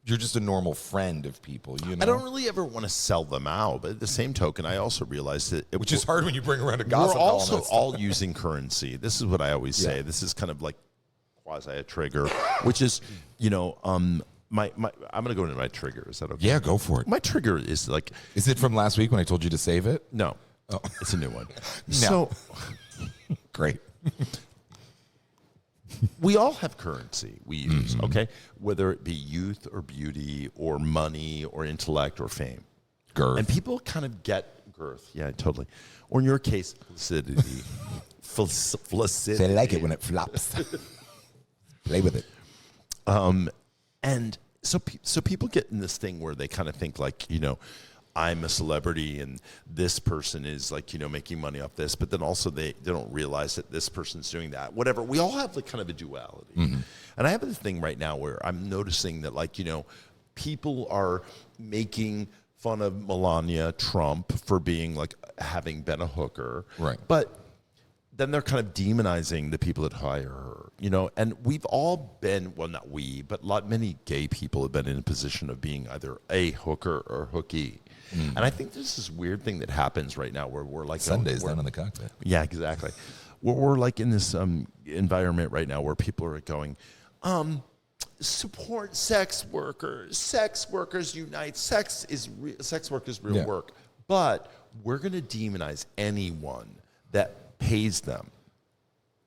you're just a normal friend of people. I don't really ever want to sell them out, but at the same token, I also realized that which is hard when you bring around a gossip. We're also all using currency. This is what I always say. This is kind of like quasi a trigger, which is I'm going to go into my trigger. Is that okay? Yeah, go for it. My trigger is like... Is it from last week when I told you to save it? No. Oh. It's a new one. So great. We all have currency we use, okay? Whether it be youth or beauty or money or intellect or fame. Girth. And people kind of get girth. Yeah, totally. Or in your case, flaccidity. Flaccidity. They like it when it flops. Play with it. And so people get in this thing where they kind of think like, I'm a celebrity and this person is like, making money off this, but then also they don't realize that this person's doing that. Whatever. We all have like kind of a duality. Mm-hmm. And I have this thing right now where I'm noticing that like, people are making fun of Melania Trump for being like having been a hooker. Right. But then they're kind of demonizing the people that hire her, and we've all been, well, not we, but many gay people have been in a position of being either a hooker or hooky. Mm. And I think there's this weird thing that happens right now where we're like... Sundays down in the cockpit. Yeah, exactly. We're like in this environment right now where people are going, support sex workers unite, sex work is real work. But we're going to demonize anyone that pays them.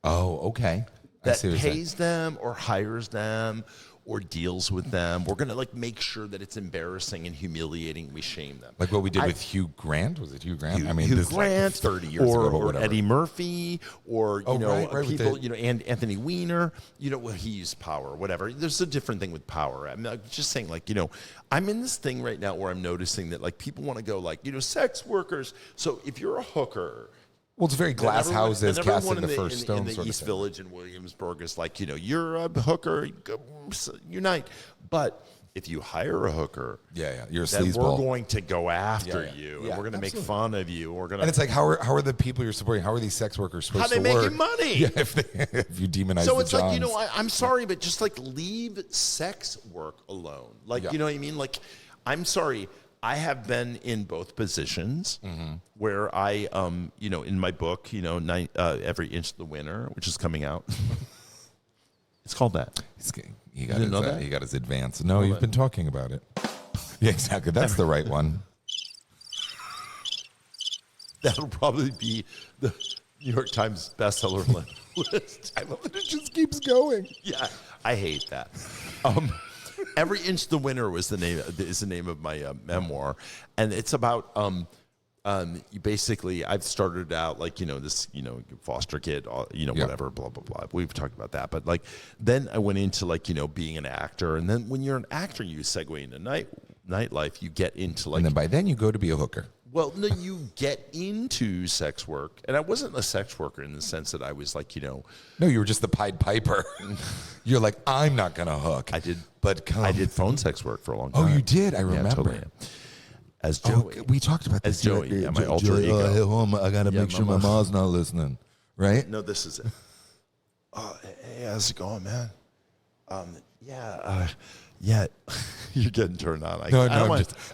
Oh, okay. That pays them or hires them or deals with them. We're going to like make sure that it's embarrassing and humiliating. We shame them. Like what we did with Hugh Grant. Was it Hugh Grant? Hugh Grant, like 30 years ago or whatever. Eddie Murphy, or people, and Anthony Weiner. He used power, whatever. There's a different thing with power. I'm just saying, like, I'm in this thing right now where I'm noticing that like people want to go like, sex workers. So if you're a hooker. Well, it's very glass houses casting the first stone. In the East Village in Williamsburg is like, you're a hooker, unite. But if you hire a hooker, you're a then sleazeball. we're going to go after you, and we're going to make fun of you. We're going to, and it's like, how are the people you're supporting? How are these sex workers supposed to work? How are they making money? Yeah, if you demonize. So the it's Johns. like, I'm sorry, but just like leave sex work alone. Like, you know what I mean? Like, I'm sorry. I have been in both positions where I, in my book, Every Inch of the Winter, which is coming out. It's called that. You got his advance. No, you've been talking about it. Yeah, exactly. That's the right one. That'll probably be the New York Times bestseller list. I love that it just keeps going. Yeah, I hate that. Every Inch of the Winter is the name of my memoir, and it's about basically I've started out like this foster kid whatever blah blah blah. We've talked about that, but like then I went into like being an actor, and then when you're an actor, you segue into nightlife. You get into like, and then by then you go to be a hooker. Well, no, you get into sex work, and I wasn't a sex worker in the sense that I was like, No, you were just the Pied Piper. You're like, I'm not gonna hook. I did, but I did phone sex work for a long time. Oh, you did? I remember. Yeah, totally. As Joey, we talked about this. As Joey, my alter ego. Hey, home, I gotta make sure my mom's not listening, right? No, this is it. Hey, how's it going, man? Yeah, you're getting turned on.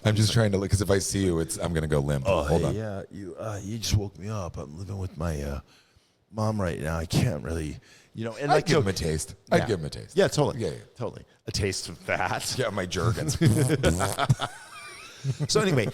I'm just trying to look, because if I see you, I'm gonna go limp. Hold on. Yeah, you just woke me up. I'm living with my mom right now. I can't really, and I'd give him a taste. I'd give him a taste. Yeah, totally. Yeah, totally. A taste of that. Yeah, my Jergens. So anyway,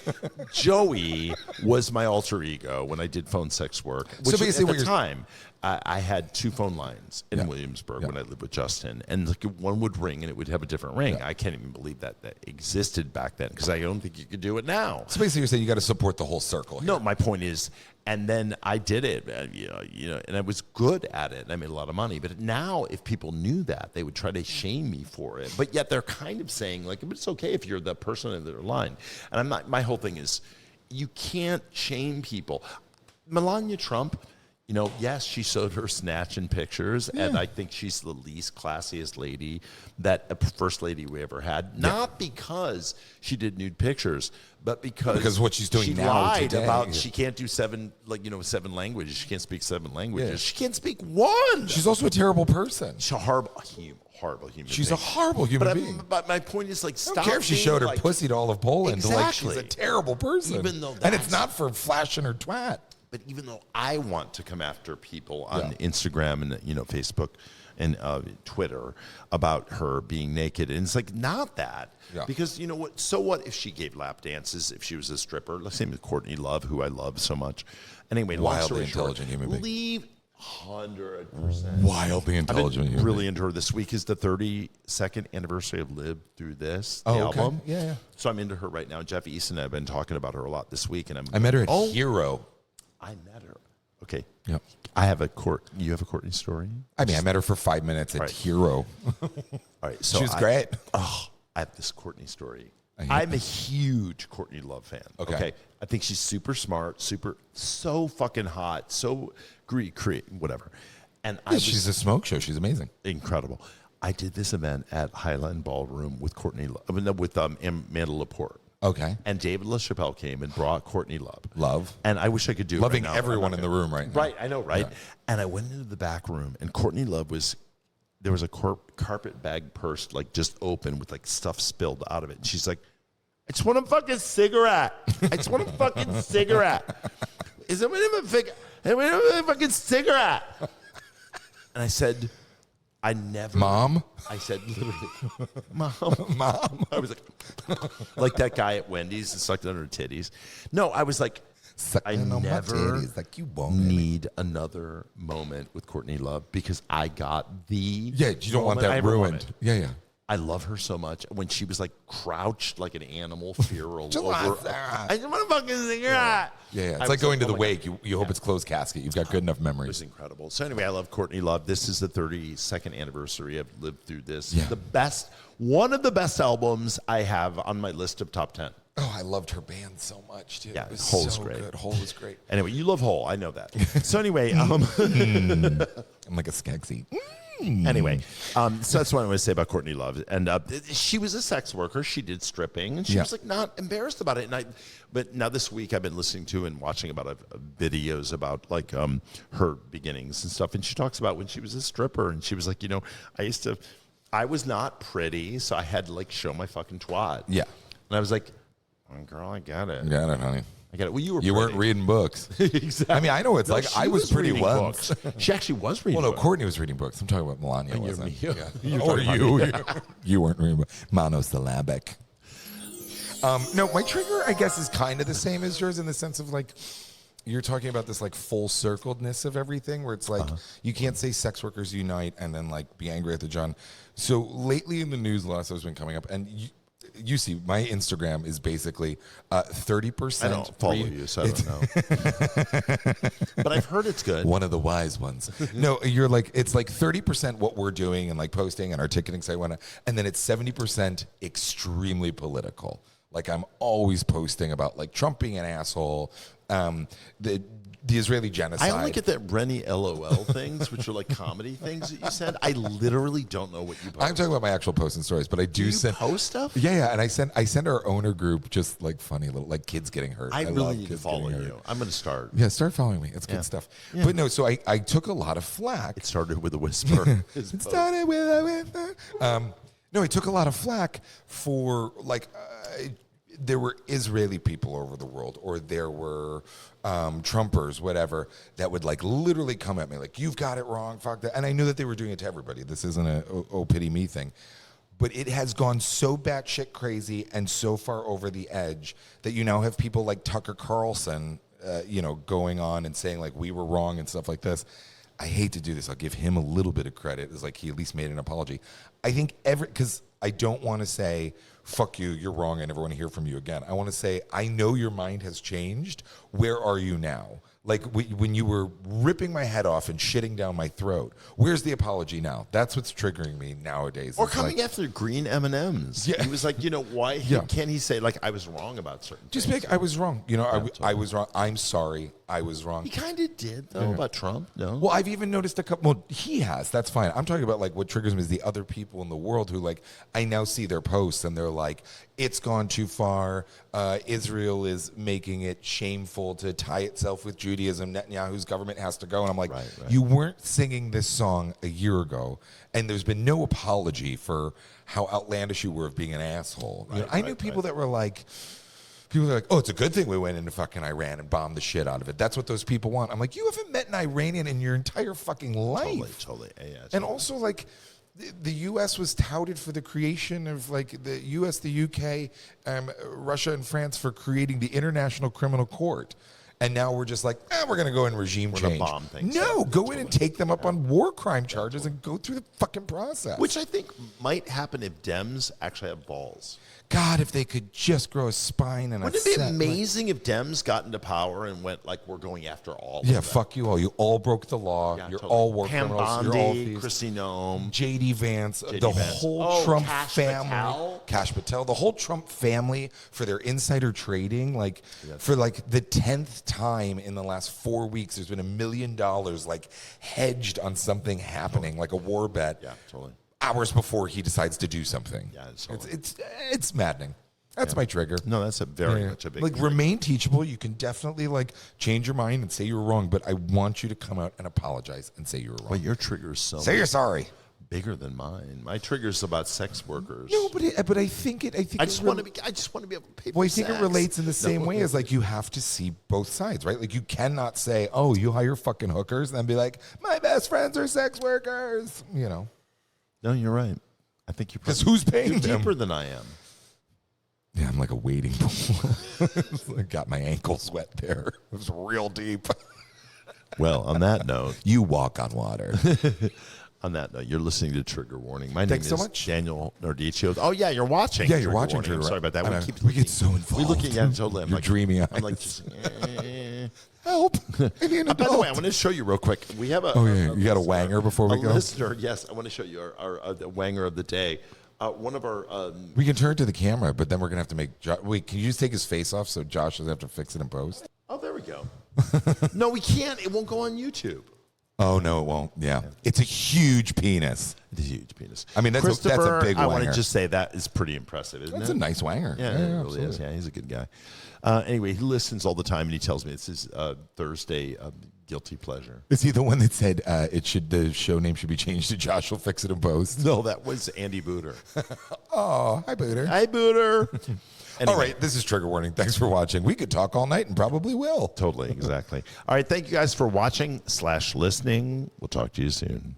Joey was my alter ego when I did phone sex work. Which So basically, at the time, I had 2 phone lines in Williamsburg when I lived with Justin, and like one would ring and it would have a different ring. I can't even believe that existed back then, because I don't think you could do it now. So basically, you're saying you got to support the whole circle here. No, my point is, and then I did it, and I was good at it, and I made a lot of money. But now, if people knew that, they would try to shame me for it. But yet they're kind of saying, like, it's okay if you're the person in their line. And I'm not. My whole thing is, you can't shame people. Melania Trump, yes, she showed her snatch in pictures, and I think she's the least classiest lady that a first lady we ever had. Not because she did nude pictures, but because what she's doing she now lied today. about she can't do 7 languages. She can't speak 7 languages. Yeah. She can't speak 1. She's also a terrible person. She's a horrible human. She's a horrible human being. But my point is, like, stop. I don't care if she showed her pussy to all of Poland. Exactly. Like, she's a terrible person. Even though and it's not for flashing her twat. But even though I want to come after people on Instagram and Facebook and Twitter about her being naked, and it's like, not that. Yeah. Because what? So what if she gave lap dances? If she was a stripper, let's say with Courtney Love, who I love so much. Anyway, wildly intelligent human being. Leave 100%. Wildly intelligent human being. Really into her. This week is the 32nd anniversary of Live Through This, the album. Yeah. So I'm into her right now. Jeff Easton and I have been talking about her a lot this week, and I met her at Hero. I met her. Okay. Yep. I have a You have a Courtney story? I mean, I met her for 5 minutes at Hero. All right. So she was great. I have this Courtney story. I'm a huge Courtney Love fan. Okay. I think she's super smart, so fucking hot, so whatever. And she's a smoke show. She's amazing. Incredible. I did this event at Highland Ballroom with Amanda Laporte. Okay. And David LaChapelle came and brought Courtney Love. And I wish I could do loving it right now. Everyone in the room right now. Right, I know, right? Yeah. And I went into the back room, and Courtney Love there was a carpet bag purse, like, just open with, like, stuff spilled out of it. And she's like, I just want a fucking cigarette. I just want a fucking cigarette. Is it a fucking cigarette? And I said, I never. Mom? I said, literally, Mom. I was like that guy at Wendy's that sucked under her titties. No, I was like, I never need another moment with Courtney Love, because I got the you don't want that ruined. Yeah. I love her so much. When she was like crouched like an animal, feral over. I just want a fucking cigarette. Yeah. It's like going to the wake. You hope it's closed casket. You've got good enough memories. It was incredible. So anyway, I love Courtney Love. This is the 32nd anniversary. I've lived through this. Yeah. One of the best albums I have on my list of top 10. Oh, I loved her band so much, too. Yeah, it was Hole so is great. Good. Hole was great. Anyway, you love Hole. I know that. So anyway, I'm like a Skeggsy. Anyway, so that's what I want to say about Courtney Love. And she was a sex worker. She did stripping, and she was like not embarrassed about it. But now this week I've been listening to and watching about videos about like her beginnings and stuff. And she talks about when she was a stripper, and she was like, I was not pretty, so I had to like show my fucking twat. Yeah. And I was like, oh, girl, I get it. Got it, honey. I get it. Well, you weren't reading books. Exactly. I mean, I know it's like I was pretty once. She actually was reading Well, no, books. Courtney was reading books. I'm talking about Melania, wasn't Yeah. Or you. You weren't reading books. Monosyllabic. No, my trigger, I guess, is kind of the same as yours in the sense of like, you're talking about this like full circledness of everything where it's like you can't say sex workers unite and then like be angry at the John. So lately in the news, last has been coming up, and you see my Instagram is basically 30%. I don't follow you, so I don't know. But I've heard it's good. One of the wise ones. No, you're like, it's like 30% what we're doing and like posting and our ticketing site, and then it's 70% extremely political. Like I'm always posting about like Trump being an asshole, the Israeli genocide. I only get that Rennie LOL things, which are like comedy things that you said. I literally don't know what you post. I'm talking about my actual posts and stories, but I do send post stuff. Yeah, and I send our owner group just like funny little like kids getting hurt. I really need to follow you. I'm going to start. Yeah, start following me. It's good stuff. Yeah. But no, so I took a lot of flack. It started with a whisper. It started with a whisper. No, I took a lot of flack for like. There were Israeli people over the world, or there were Trumpers, whatever, that would like literally come at me like, you've got it wrong, fuck that. And I knew that they were doing it to everybody. This isn't a oh pity me thing. But it has gone so batshit crazy and so far over the edge that you now have people like Tucker Carlson, going on and saying like we were wrong and stuff like this. I hate to do this. I'll give him a little bit of credit. It's like he at least made an apology. I think because I don't want to say, fuck you, you're wrong, I never want to hear from you again. I want to say, I know your mind has changed. Where are you now? Like when you were ripping my head off and shitting down my throat, where's the apology now? That's what's triggering me nowadays. Or coming after green M&Ms. Yeah. He was like, why can't he say, like, I was wrong about certain things? Just make, I was wrong. I was wrong. I'm sorry. I was wrong. He kind of did, though, about Trump. No. Well, I've even noticed a couple. Well, he has. That's fine. I'm talking about, like, what triggers me is the other people in the world who, like, I now see their posts and they're like, it's gone too far. Israel is making it shameful to tie itself with Judaism. Netanyahu's government has to go. And I'm like, you weren't singing this song a year ago, and there's been no apology for how outlandish you were of being an asshole. I knew people that were like, people are like, oh, it's a good thing we went into fucking Iran and bombed the shit out of it. That's what those people want. I'm like, you haven't met an Iranian in your entire fucking life. Totally. Yeah, and also, like, the U.S. was touted for the creation of, like, the U.S., the U.K., Russia, and France for creating the International Criminal Court. And now we're just like, we're going to go in regime change. Bomb things. No, go in and take them up on war crime charges and go through the fucking process. Which I think might happen if Dems actually have balls. God, if they could just grow a spine and Wouldn't it be amazing if Dems got into power and went like, we're going after all of them? Fuck you all. You all broke the law. You're all war criminals. Bondi, you're all thieves. Chrissy Nome. J.D. Vance. Whole Trump family. Cash Patel. The whole Trump family for their insider trading. Like, for like the 10th time in the last 4 weeks, there's been $1 million like hedged on something happening, like a war bet. Yeah, totally. Hours before he decides to do something. Yeah, it's maddening. That's my trigger. No, that's very much a big like trigger. Remain teachable. You can definitely like change your mind and say you were wrong, but I want you to come out and apologize and say you were wrong. Well, your trigger is so say you're sorry. Bigger than mine. My trigger is about sex workers. No, but I think I just want to be able to pay for Well, I think it relates in the same way as like you have to see both sides, right? Like you cannot say, "Oh, you hire fucking hookers," and then be like, "My best friends are sex workers," No, you're right. I think you're because who's paying you're them? Deeper than I am. Yeah, I'm like a wading pool. I got my ankles wet there. It was real deep. Well, on that note, you walk on water. On that note, you're listening to Trigger Warning. My Thanks name so is much. Daniel Nardiccio. Oh yeah, you're watching. Yeah, you're watching. Warning. I'm sorry about that. We get so involved. We looking at totally. I'm You're like dreamy eyes. I'm like just help. By the way, I want to show you real quick. We have a. You got a wanger before we go. Listener, yes, I want to show you our the wanger of the day. One of our. We can turn to the camera, but then we're gonna have to make. Wait, can you just take his face off so Josh doesn't have to fix it in post? Oh, there we go. No, we can't. It won't go on YouTube. Oh, no, it won't. Yeah. It's a huge penis. It's a huge penis. I mean, that's a big wanger. I want to just say that is pretty impressive, isn't it? That's a nice wanger. Yeah, it really is. Yeah, he's a good guy. Anyway, he listens all the time, and he tells me it's his Thursday guilty pleasure. Is he the one that said the show name should be changed to Josh Will Fix It in Post? No, that was Andy Booter. Oh, hi, Booter. Hi, Booter. Anyway. All right, this is Trigger Warning. Thanks for watching. We could talk all night and probably will. Totally, exactly. All right, thank you guys for watching / listening. We'll talk to you soon.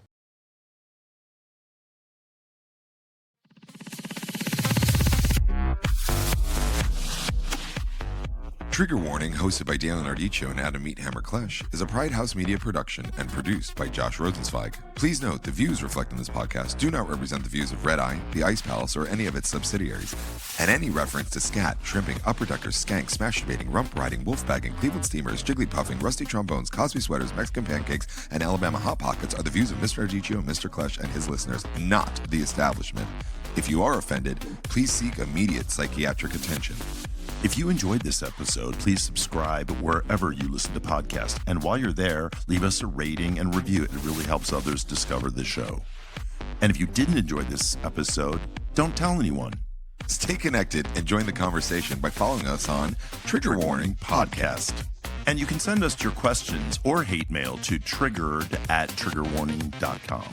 Trigger Warning, hosted by Dale Nardiccio and Adam Meathammer Klesch, is a Pride House Media production and produced by Josh Rosenzweig. Please note, the views reflected in this podcast do not represent the views of Red Eye, the Ice Palace, or any of its subsidiaries. And any reference to scat, shrimping, upper deckers, skanks, smash debating, rump riding, wolf bagging, Cleveland steamers, jigglypuffing, rusty trombones, Cosby sweaters, Mexican pancakes, and Alabama hot pockets are the views of Mr. Nardiccio and Mr. Klesch and his listeners, not the establishment. If you are offended, please seek immediate psychiatric attention. If you enjoyed this episode, please subscribe wherever you listen to podcasts. And while you're there, leave us a rating and review. It really helps others discover the show. And if you didn't enjoy this episode, don't tell anyone. Stay connected and join the conversation by following us on Trigger Warning Podcast. And you can send us your questions or hate mail to triggered@triggerwarning.com.